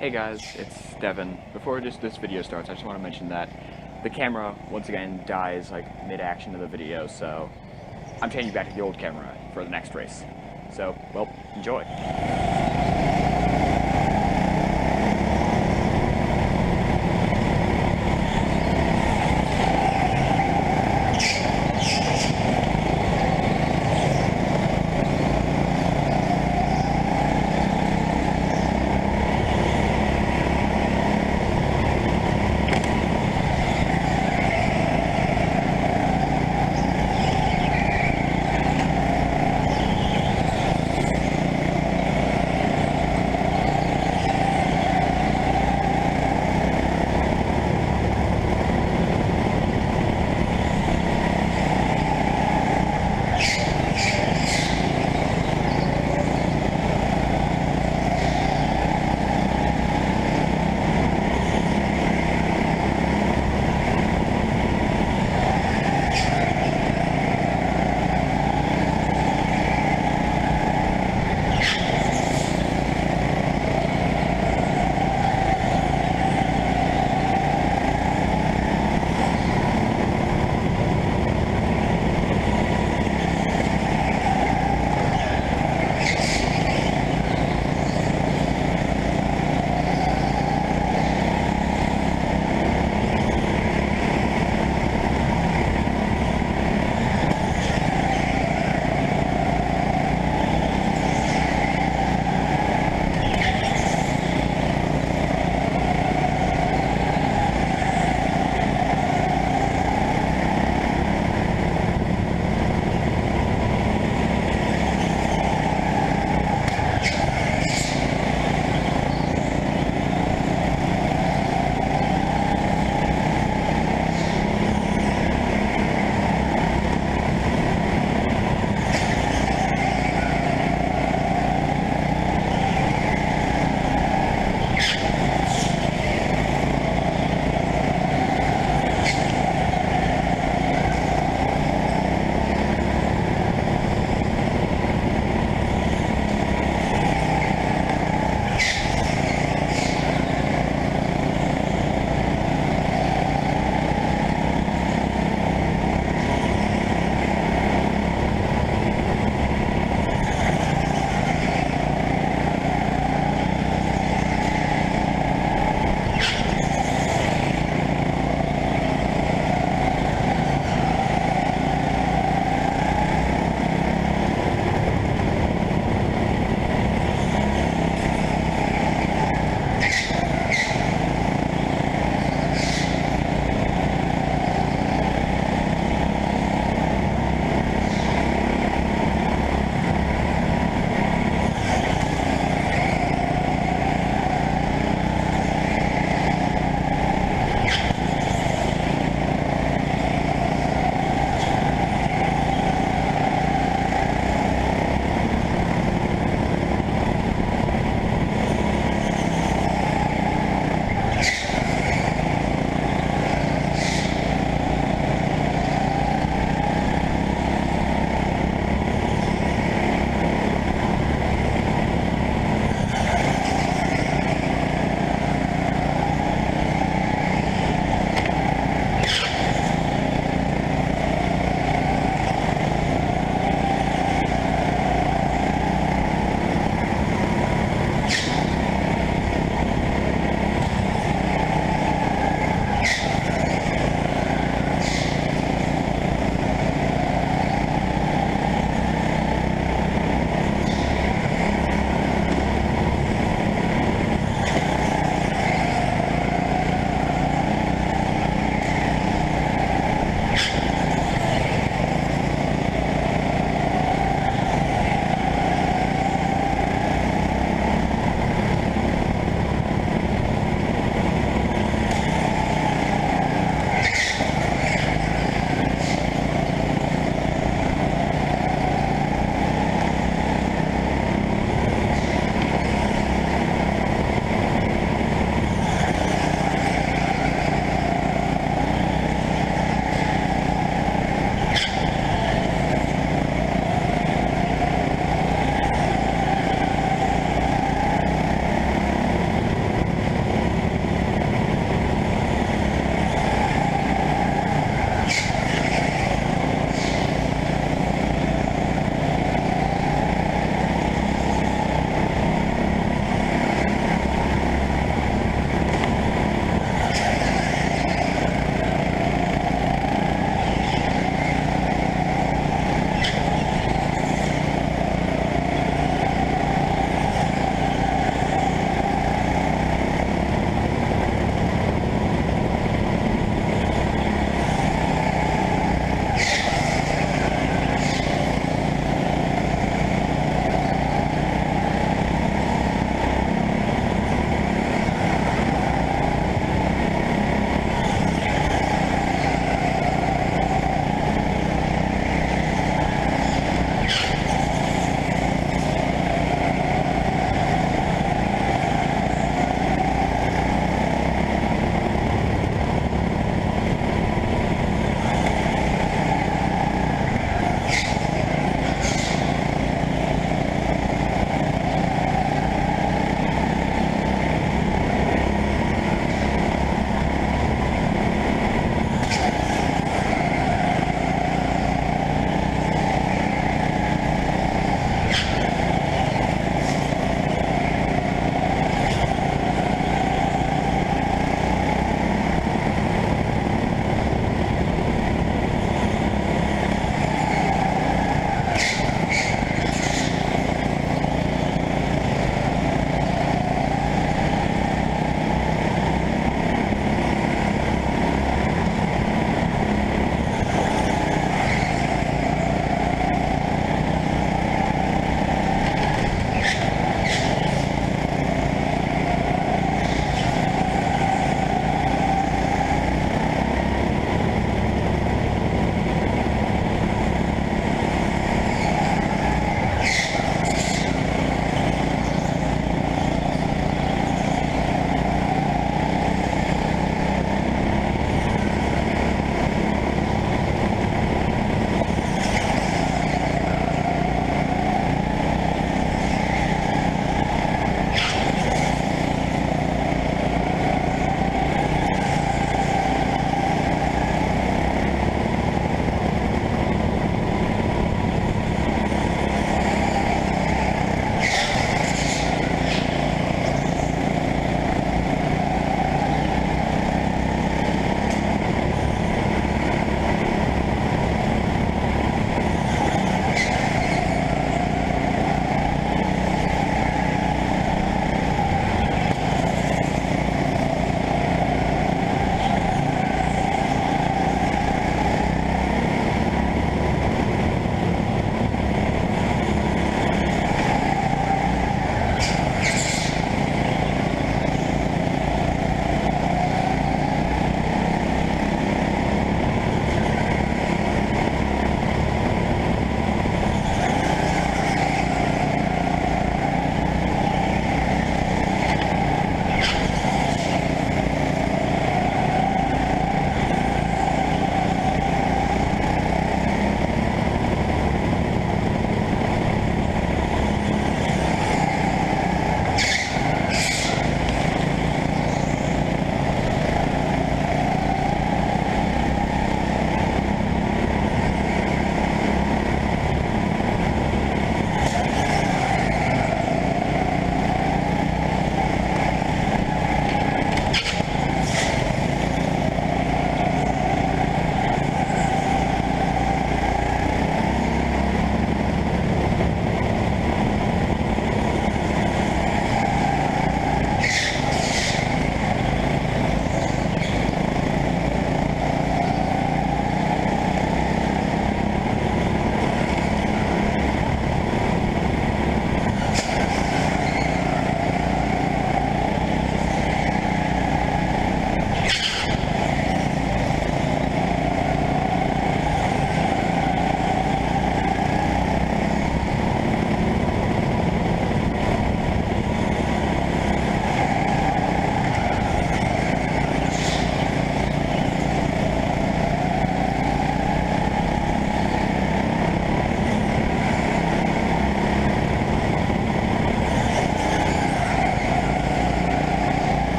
Hey guys, it's Devin. Before this video starts, I just want to mention that the camera once again dies like mid-action of the video, so I'm changing back to the old camera for the next race. So, well, enjoy.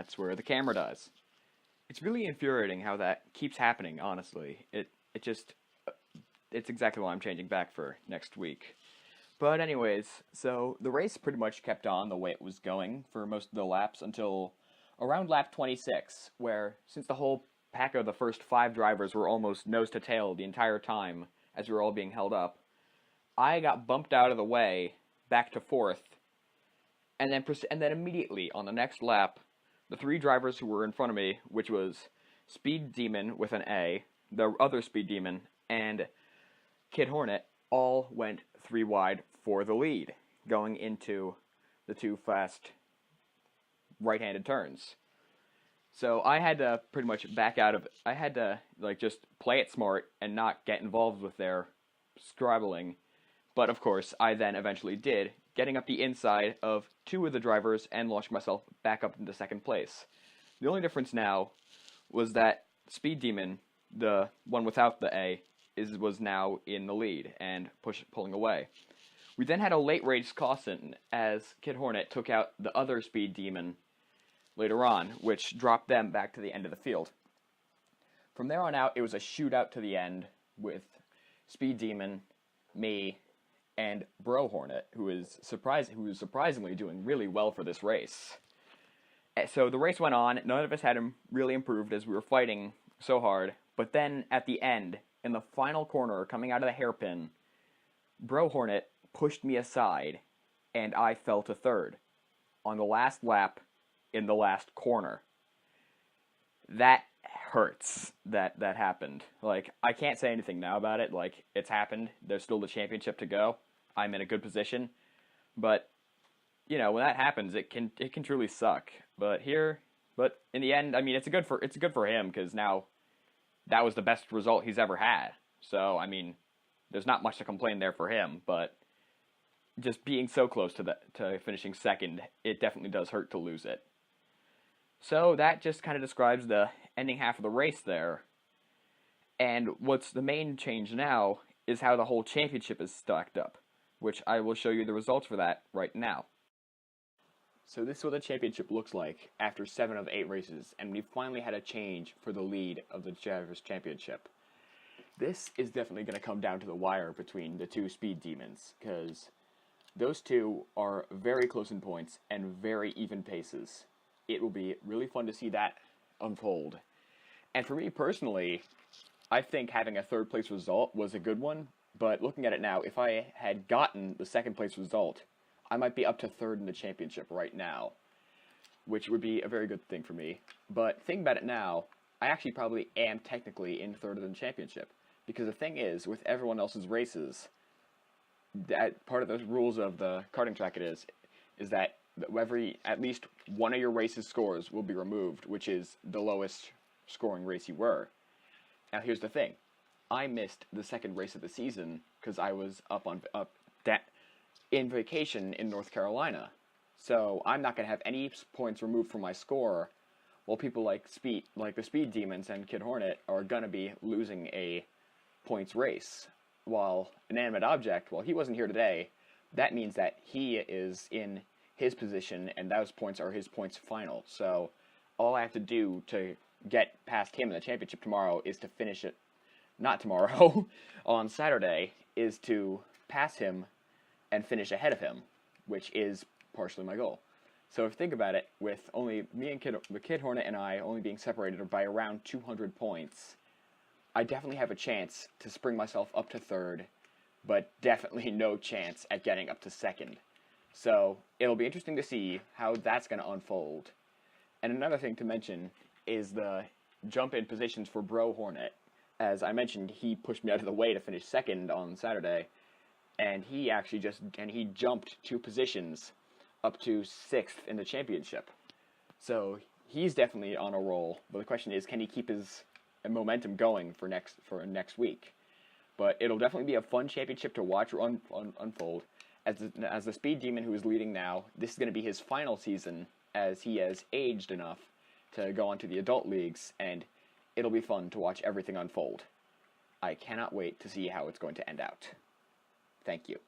that's where the camera dies. It's really infuriating how that keeps happening, honestly. It's exactly why I'm changing back for next week. But anyways, so the race pretty much kept on the way it was going for most of the laps until around lap 26, where since the whole pack of the first 5 drivers were almost nose to tail the entire time as we were all being held up, I got bumped out of the way back to 4th, and then immediately on the next lap, the 3 drivers who were in front of me, which was Speed Demon with an A, the other Speed Demon, and Kid Hornet, all went 3 wide for the lead, going into the 2 fast right-handed turns. So I had to pretty much back out of it. I had to just play it smart and not get involved with their scrabbling. But of course, I then eventually did, getting up the inside of 2 of the drivers and launching myself back up into 2nd place. The only difference now was that Speed Demon, the one without the A, was now in the lead and pulling away. We then had a late race caution as Kid Hornet took out the other Speed Demon later on, which dropped them back to the end of the field. From there on out, it was a shootout to the end with Speed Demon, me, and Bro Hornet, who was surprisingly doing really well for this race. So the race went on. None of us had really improved as we were fighting so hard. But then at the end, in the final corner, coming out of the hairpin, Bro Hornet pushed me aside, and I fell to 3rd on the last lap in the last corner. That hurts that happened. I can't say anything now about it. It's happened. There's still the championship to go. I'm in a good position. But, when that happens, it can truly suck. But in the end, I mean, it's good for him, because now that was the best result he's ever had. So, I mean, there's not much to complain there for him, but just being so close to finishing 2nd, it definitely does hurt to lose it. So that just kind of describes the ending half of the race there. And what's the main change now is how the whole championship is stacked up, which I will show you the results for that right now. So this is what the championship looks like after 7 of 8 races, and we finally had a change for the lead of the Drivers' Championship. This is definitely going to come down to the wire between the 2 Speed Demons, because those 2 are very close in points and very even paces. It will be really fun to see that unfold. And for me personally, I think having a 3rd place result was a good one, but looking at it now, if I had gotten the 2nd place result, I might be up to 3rd in the championship right now, which would be a very good thing for me. But thinking about it now, I actually probably am technically in 3rd in the championship, because the thing is, with everyone else's races, that part of the rules of the karting track is that at least one of your race's scores will be removed, which is the lowest scoring race you were. Now here's the thing. I missed the 2nd race of the season because I was in vacation in North Carolina. So I'm not going to have any points removed from my score, while people like the Speed Demons and Kid Hornet are going to be losing a points race. While Inanimate Object, he wasn't here today, that means that he is in his position, and those points are his points final. So all I have to do to get past him in the championship tomorrow is to finish it, not tomorrow, on Saturday, is to pass him and finish ahead of him, which is partially my goal. So if you think about it, with only me and Kid Hornet and I only being separated by around 200 points, I definitely have a chance to spring myself up to 3rd, but definitely no chance at getting up to 2nd. So it'll be interesting to see how that's going to unfold. And another thing to mention is the jump in positions for Bro Hornet. As I mentioned, he pushed me out of the way to finish 2nd on Saturday, and he jumped 2 positions up to 6th in the championship. So he's definitely on a roll, but the question is, can he keep his momentum going for next week? But it'll definitely be a fun championship to watch unfold. As the Speed Demon who is leading now, this is going to be his final season, as he has aged enough to go on to the adult leagues, and it'll be fun to watch everything unfold. I cannot wait to see how it's going to end out. Thank you.